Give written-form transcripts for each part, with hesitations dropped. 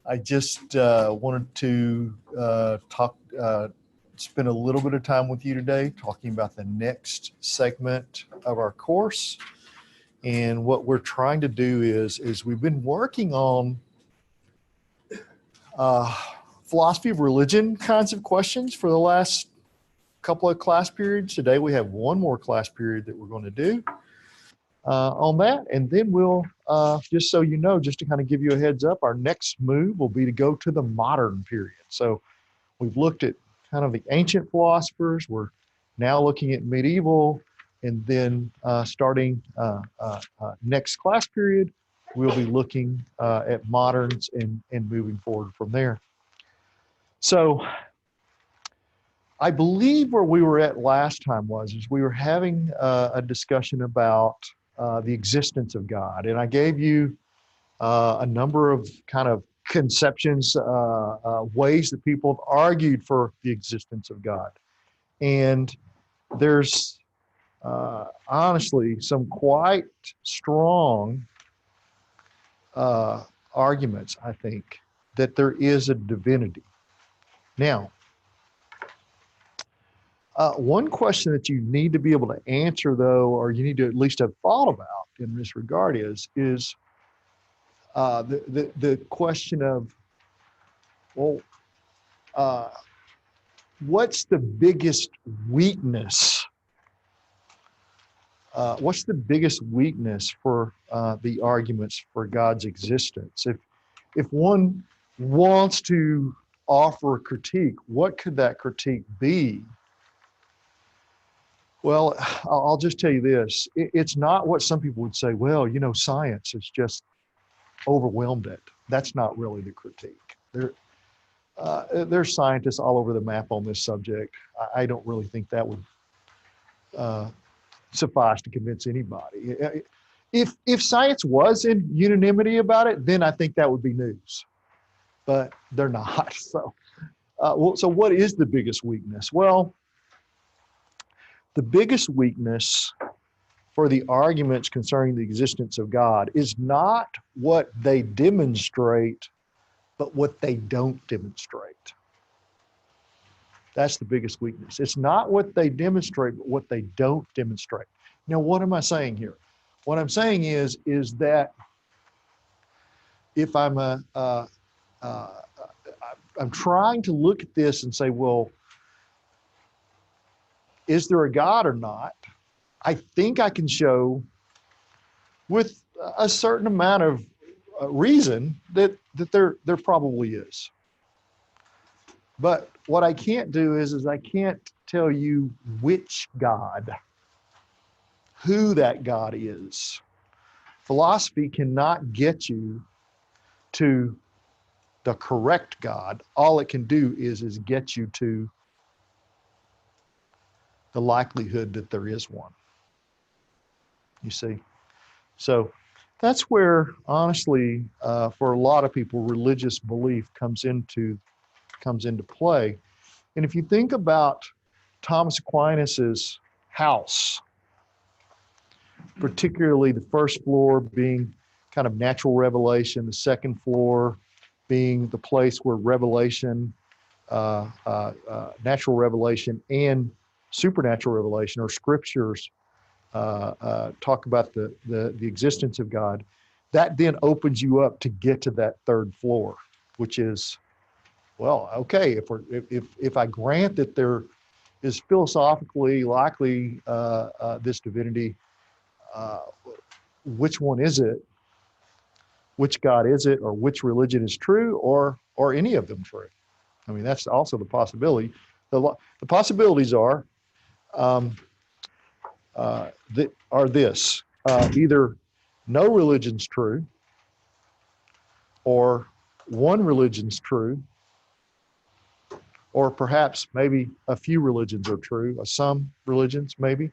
I just wanted to spend a little bit of time with you today talking about the next segment of our course. And what we're trying to do is we've been working on uh, philosophy of religion kinds of questions for the last couple of class periods. Today we have one more class period that we're going to do on that. And then we'll, just so you know, just to kind of give you a heads up, our next move will be to go to the modern period. So we've looked at kind of the ancient philosophers. We're now looking at medieval, and then starting next class period, we'll be looking at moderns and moving forward from there. So I believe where we were at last time is we were having a discussion about the existence of God. And I gave you a number of kind of conceptions, ways that people have argued for the existence of God. And there's honestly some quite strong arguments, I think, that there is a divinity. Now, one question that you need to be able to answer, though, or you need to at least have thought about in this regard is the question of, well, what's the biggest weakness? What's the biggest weakness for the arguments for God's existence? If one wants to offer a critique, what could that critique be? Well, I'll just tell you this. It's not what some people would say, well, you know, science has just overwhelmed it. That's not really the critique. There's scientists all over the map on this subject. I don't really think that would suffice to convince anybody. If science was in unanimity about it, then I think that would be news. But they're not. So what is the biggest weakness? Well, the biggest weakness for the arguments concerning the existence of God is not what they demonstrate, but what they don't demonstrate. That's the biggest weakness. It's not what they demonstrate, but what they don't demonstrate. Now, what am I saying here? What I'm saying is that if I'm I'm trying to look at this and say, well, is there a God or not? I think I can show with a certain amount of reason that there probably is. But what I can't do is I can't tell you which God, who that God is. Philosophy cannot get you to the correct God. All it can do is get you to the likelihood that there is one. You see? So that's where, honestly, for a lot of people, religious belief comes into play. And if you think about Thomas Aquinas's house, particularly the first floor being kind of natural revelation, the second floor being the place where revelation, natural revelation and supernatural revelation or scriptures talk about the existence of God, that then opens you up to get to that third floor, which is, well, okay, if I grant that there is philosophically likely this divinity, which one is it? Which God is it, or which religion is true, or any of them true? I mean, that's also the possibility. The possibilities are this: either no religion's true, or one religion's true, or perhaps maybe a few religions are true, or some religions maybe.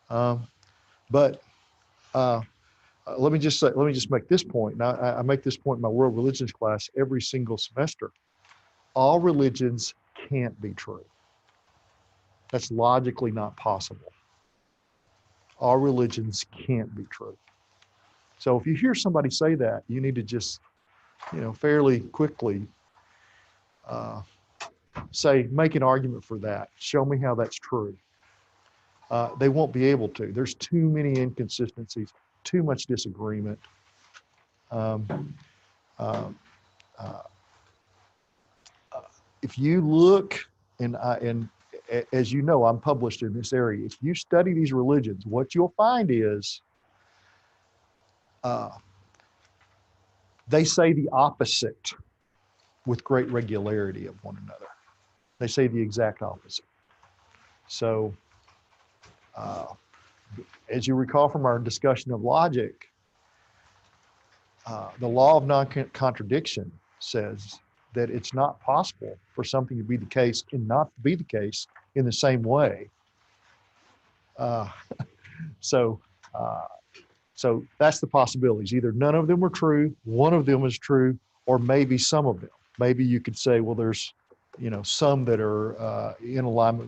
But let me just make this point. Now, I make this point in my world religions class every single semester. All religions can't be true. That's logically not possible. All religions can't be true. So if you hear somebody say that, you need to just fairly quickly say, make an argument for that. Show me how that's true. They won't be able to. There's too many inconsistencies, too much disagreement. Um, uh, uh, if you look, and as you know, I'm published in this area. If you study these religions, what you'll find is they say the opposite with great regularity of one another. They say the exact opposite. So, as you recall from our discussion of logic, the law of non-contradiction says that it's not possible for something to be the case and not to be the case in the same way. Uh, so, uh, so that's the possibilities. Either none of them are true, one of them is true, or maybe some of them. Maybe you could say, well, there's some that are in alignment